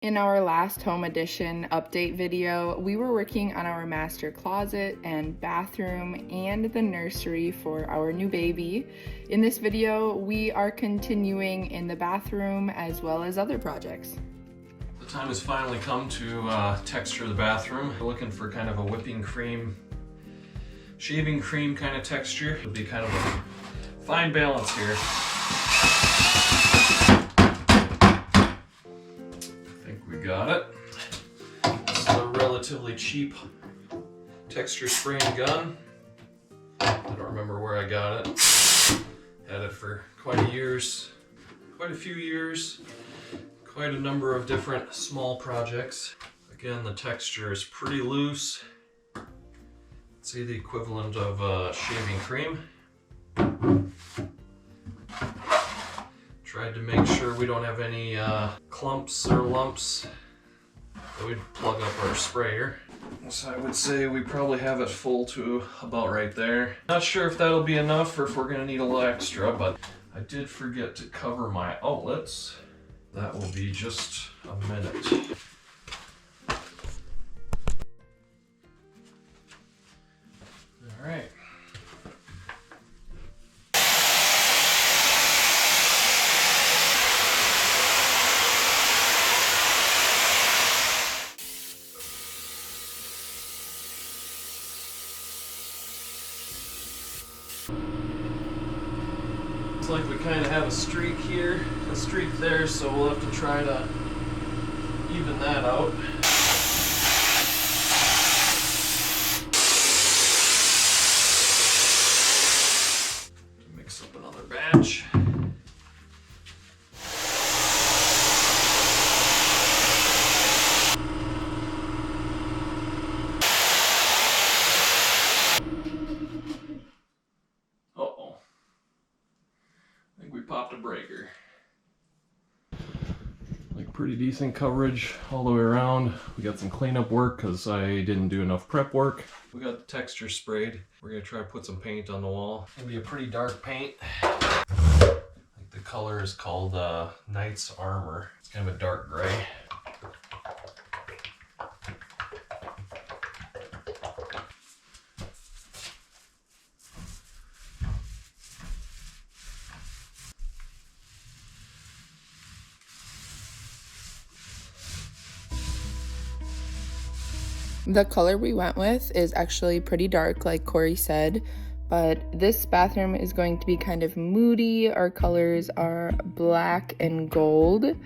In our last home edition update video, we were working on our master closet and bathroom and the nursery for our new baby. In this video, we are continuing in the bathroom as well as other projects. The time has finally come to texture the bathroom. We're looking for kind of a whipping cream, shaving cream kind of texture. It'll be kind of a fine balance here. We got it. This is a relatively cheap texture spraying gun. I don't remember where I got it. Had it for quite a few years, quite a number of different small projects. Again, the texture is pretty loose. I'd say the equivalent of shaving cream. Tried to make sure we don't have any clumps or lumps that would plug up our sprayer. So I would say we probably have it full to about right there. Not sure if that'll be enough or if we're gonna need a little extra, but I did forget to cover my outlets. That will be just a minute. All right. Looks like we kind of have a streak here, a streak there, so we'll have to try to even that out. Mix up another batch. Popped a breaker. Like pretty decent coverage all the way around. We got some cleanup work because I didn't do enough prep work. We got the texture sprayed. We're gonna try to put some paint on the wall. It's gonna be a pretty dark paint. Like the color is called Knight's Armor. It's kind of a dark gray. The color we went with is actually pretty dark, like Corey said, but this bathroom is going to be kind of moody. Our colors are black and gold.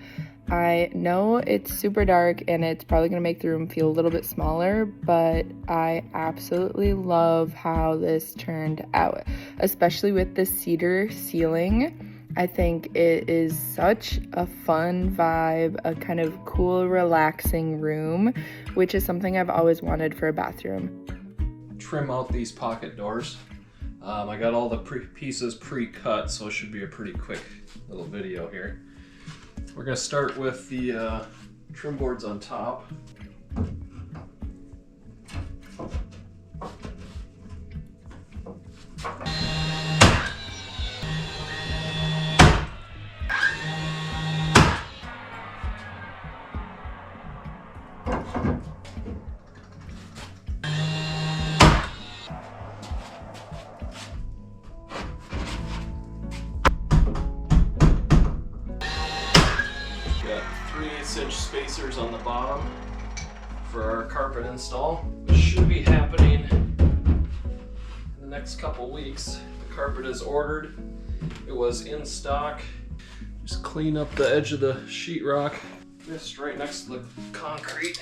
I know it's super dark and it's probably going to make the room feel a little bit smaller, but I absolutely love how this turned out, especially with the cedar ceiling. I think it is such a fun vibe, a kind of cool, relaxing room, which is something I've always wanted for a bathroom. Trim out these pocket doors. I got all the pieces pre-cut, so it should be a pretty quick little video here. We're gonna start with the trim boards on top. Got 3/8" spacers on the bottom for our carpet install, which should be happening in the next couple weeks. The carpet is ordered. It was in stock. Just clean up the edge of the sheetrock, just right next to the concrete.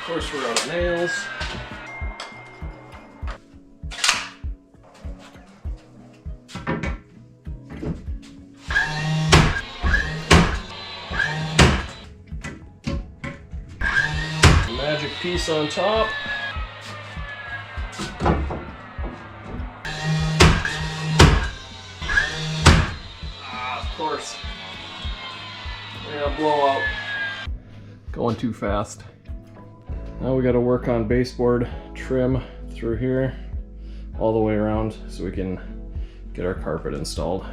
Of course, we're out of nails. Magic piece on top. Of course. Yeah, blowout. Going too fast. Now we got to work on baseboard trim through here all the way around so we can get our carpet installed.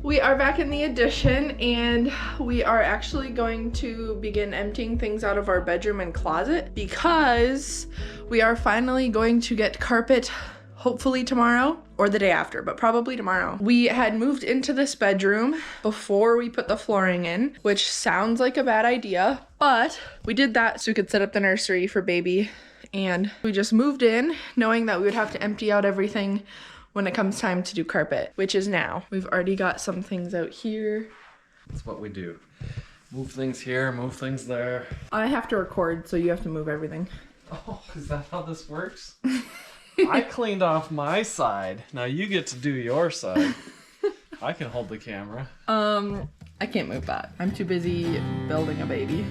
We are back in the addition and we are actually going to begin emptying things out of our bedroom and closet because we are finally going to get carpet hopefully tomorrow or the day after, but probably tomorrow. We had moved into this bedroom before we put the flooring in, which sounds like a bad idea, but we did that so we could set up the nursery for baby. And we just moved in knowing that we would have to empty out everything when it comes time to do carpet, which is now. We've already got some things out here. That's what we do. Move things here, move things there. I have to record, so you have to move everything. Oh, is that how this works? I cleaned off my side. Now you get to do your side. I can hold the camera. I can't move that. I'm too busy building a baby.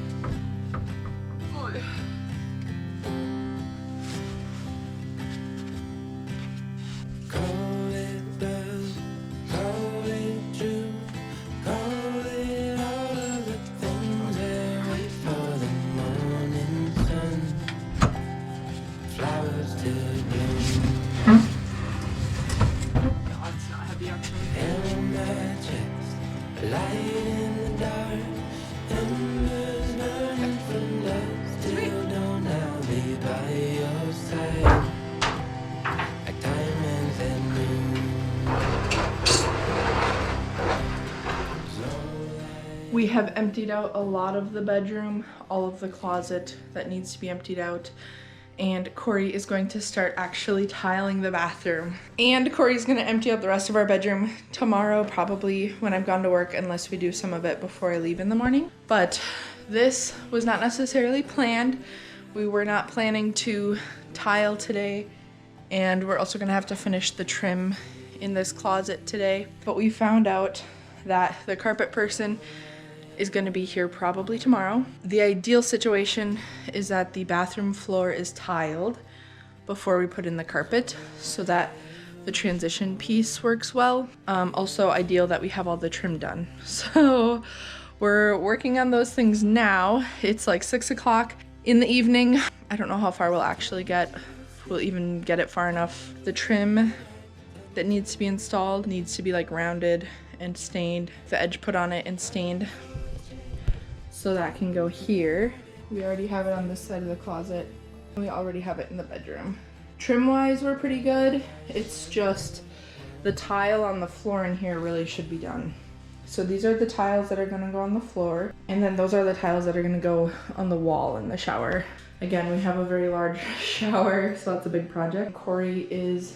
We have emptied out a lot of the bedroom, all of the closet that needs to be emptied out, and Corey is going to start actually tiling the bathroom. And Corey's gonna empty out the rest of our bedroom tomorrow, probably when I've gone to work, unless we do some of it before I leave in the morning. But this was not necessarily planned. We were not planning to tile today, and we're also gonna have to finish the trim in this closet today. But we found out that the carpet person is going to be here probably tomorrow. The ideal situation is that the bathroom floor is tiled before we put in the carpet so that the transition piece works well. Also ideal that we have all the trim done. So we're working on those things now. It's like 6 o'clock in the evening. I don't know how far we'll actually get. We'll even get it far enough. The trim that needs to be installed needs to be like rounded and stained. The edge put on it and stained. So that can go here. We already have it on this side of the closet. And we already have it in the bedroom. Trim-wise, we're pretty good. It's just the tile on the floor in here really should be done. So these are the tiles that are gonna go on the floor. And then those are the tiles that are gonna go on the wall in the shower. Again, we have a very large shower, so that's a big project. Corey is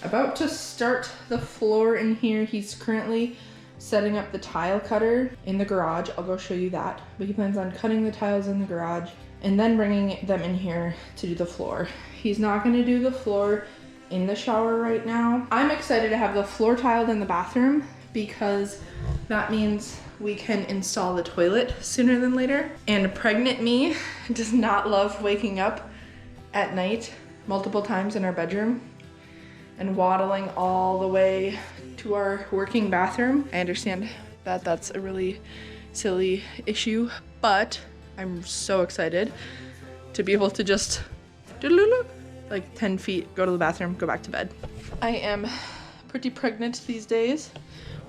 about to start the floor in here. He's currently setting up the tile cutter in the garage. I'll go show you that. But he plans on cutting the tiles in the garage and then bringing them in here to do the floor. He's not gonna do the floor in the shower right now. I'm excited to have the floor tiled in the bathroom because that means we can install the toilet sooner than later. And pregnant me does not love waking up at night multiple times in our bedroom and waddling all the way to our working bathroom. I understand that that's a really silly issue, but I'm so excited to be able to just like 10 feet, go to the bathroom, go back to bed. I am pretty pregnant these days.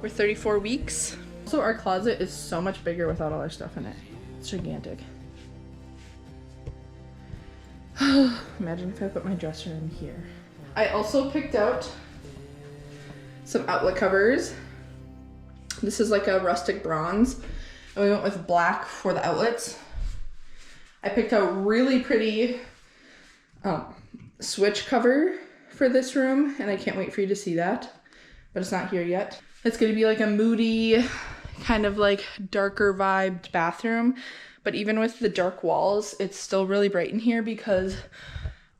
We're 34 weeks. Also, our closet is so much bigger without all our stuff in it. It's gigantic. Imagine if I put my dresser in here. I also picked out some outlet covers. This is like a rustic bronze, and we went with black for the outlets. I picked out really pretty switch cover for this room, and I can't wait for you to see that, but it's not here yet. It's gonna be like a moody, kind of like darker vibed bathroom, but even with the dark walls, it's still really bright in here because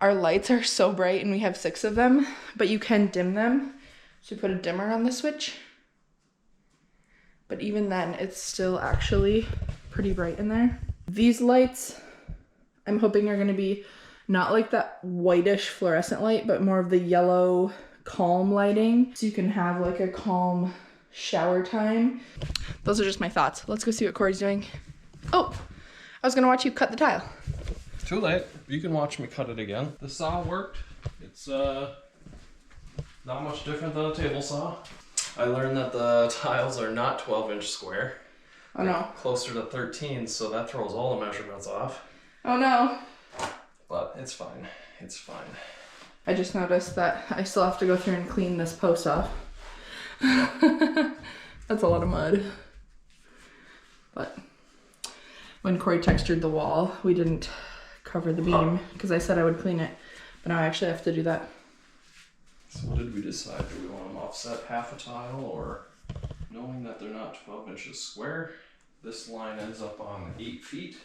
our lights are so bright and we have 6 of them, but you can dim them. So we put a dimmer on the switch. But even then, it's still actually pretty bright in there. These lights, I'm hoping are gonna be not like that whitish fluorescent light, but more of the yellow calm lighting. So you can have like a calm shower time. Those are just my thoughts. Let's go see what Corey's doing. Oh, I was gonna watch you cut the tile. Too late. You can watch me cut it again. The saw worked. It's not much different than a table saw. I learned that the tiles are not 12-inch square. Oh no. Closer to 13, so that throws all the measurements off. Oh no. But it's fine. It's fine. I just noticed that I still have to go through and clean this post off. That's a lot of mud. But when Corey textured the wall, we didn't cover the beam because I said I would clean it. But now I actually have to do that. So what did we decide? Do we want them offset half a tile, or knowing that they're not 12 inches square, this line ends up on 8 feet.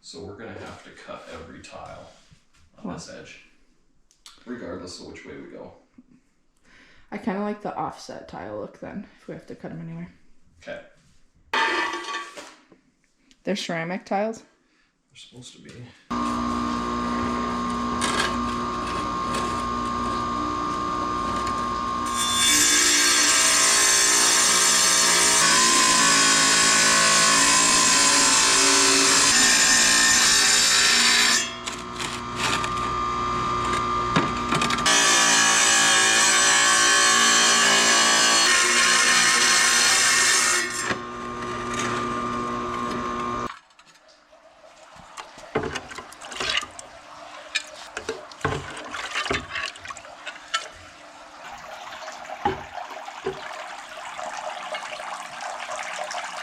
So we're gonna have to cut every tile on this edge, regardless of which way we go. I kind of like the offset tile look then, if we have to cut them anyway. Okay. They're ceramic tiles? They're supposed to be.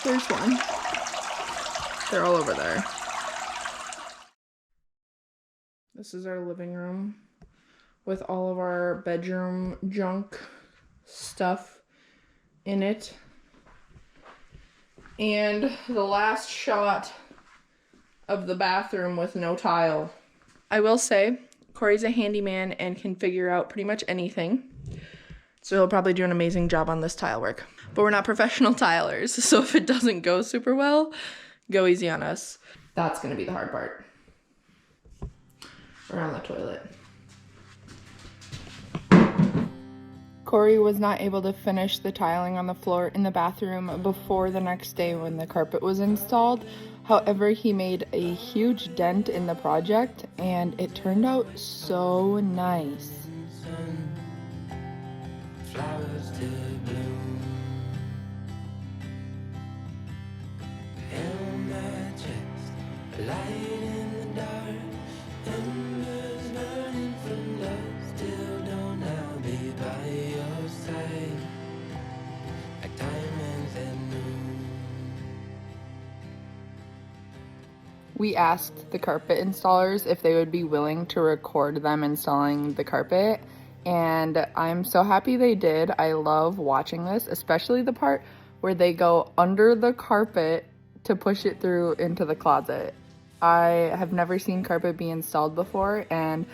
There's one. They're all over there. This is our living room with all of our bedroom junk stuff in it. And the last shot of the bathroom with no tile. I will say, Corey's a handyman and can figure out pretty much anything. So he'll probably do an amazing job on this tile work. But we're not professional tilers, so if it doesn't go super well, go easy on us. That's gonna be the hard part. Around the toilet. Corey was not able to finish the tiling on the floor in the bathroom before the next day when the carpet was installed. However, he made a huge dent in the project and it turned out so nice. Flowers to bloom. On my chest, a light in the dark, embers burning from love. Still don't I'll be by your side, like diamonds at noon. We asked the carpet installers if they would be willing to record them installing the carpet. And I'm so happy they did. I love watching this, especially the part where they go under the carpet to push it through into the closet. I have never seen carpet be installed before, and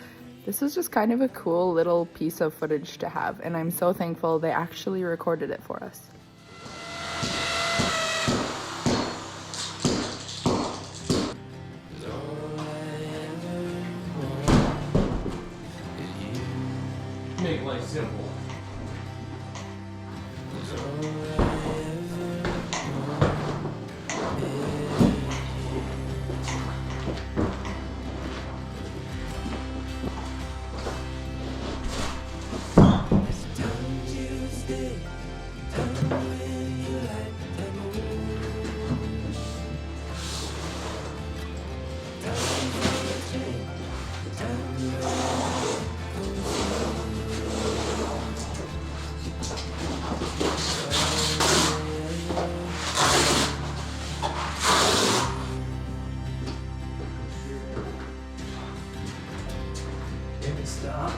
this is just kind of a cool little piece of footage to have. And I'm so thankful they actually recorded it for us. Make life simple. Stop.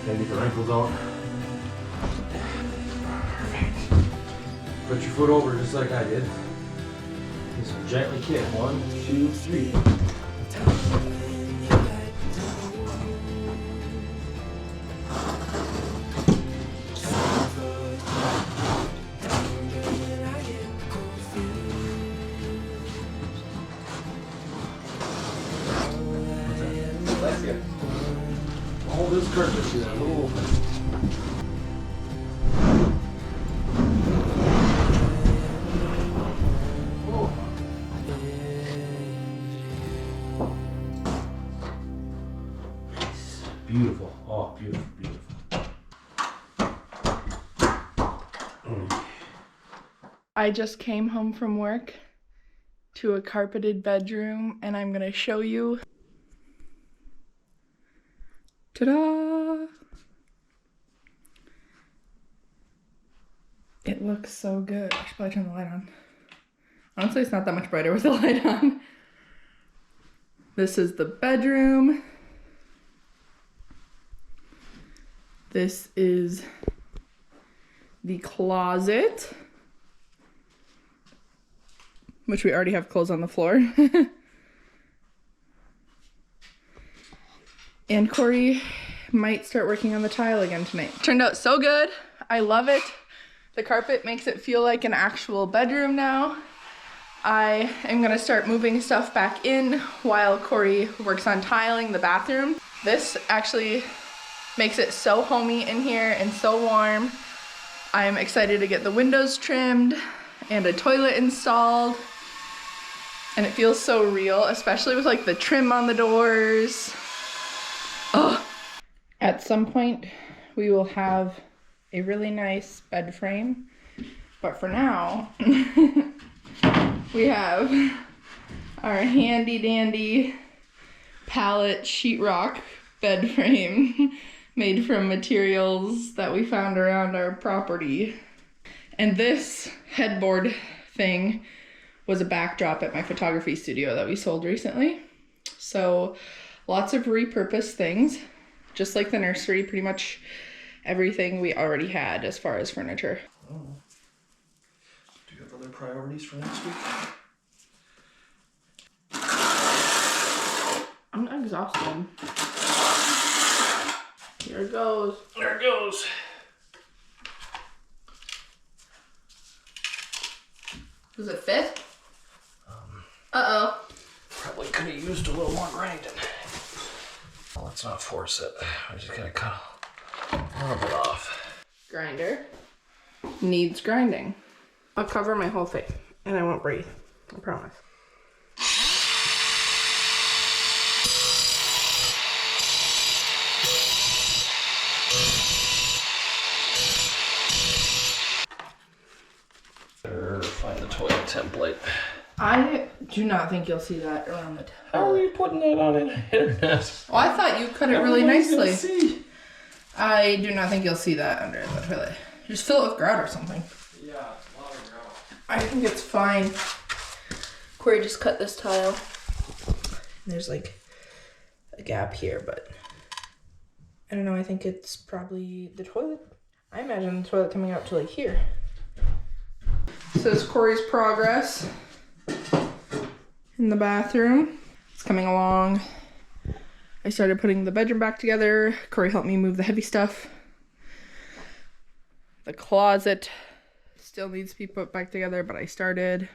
Gotta get the wrinkles out. Perfect. Put your foot over just like I did. Just gently kick. 1, 2, 3. All this carpet, see that little open. Oh. Nice. Beautiful. Oh, beautiful, beautiful. I just came home from work to a carpeted bedroom, and I'm gonna show you. Ta-da! It looks so good. I should probably turn the light on. Honestly, it's not that much brighter with the light on. This is the bedroom. This is the closet, which we already have clothes on the floor. And Corey might start working on the tile again tonight. Turned out so good. I love it. The carpet makes it feel like an actual bedroom now. I am gonna start moving stuff back in while Corey works on tiling the bathroom. This actually makes it so homey in here and so warm. I'm excited to get the windows trimmed and a toilet installed. And it feels so real, especially with like the trim on the doors. Oh. At some point, we will have a really nice bed frame. But for now, we have our handy dandy pallet sheetrock bed frame made from materials that we found around our property. And this headboard thing was a backdrop at my photography studio that we sold recently. So lots of repurposed things, just like the nursery, pretty much everything we already had as far as furniture. Oh. Do you have other priorities for next week? I'm exhausted. Here it goes. There it goes. Does it fit? Uh-oh. Probably could have used a little more grinding. Well, let's not force it. I'm just gonna cut a little bit off. Grinder needs grinding. I'll cover my whole face and I won't breathe. I promise. Find the toilet template. I do not think you'll see that around the How are you putting that on the internet? Well, I thought you cut it really nicely. I do not think you'll see that under the toilet. Just fill it with grout or something. Yeah, a lot of grout. I think it's fine. Corey just cut this tile. There's like a gap here, but I don't know. I think it's probably the toilet. I imagine the toilet coming out to like here. This is Corey's progress in the bathroom. It's coming along. I started putting the bedroom back together. Corey helped me move the heavy stuff. The closet still needs to be put back together, but I started.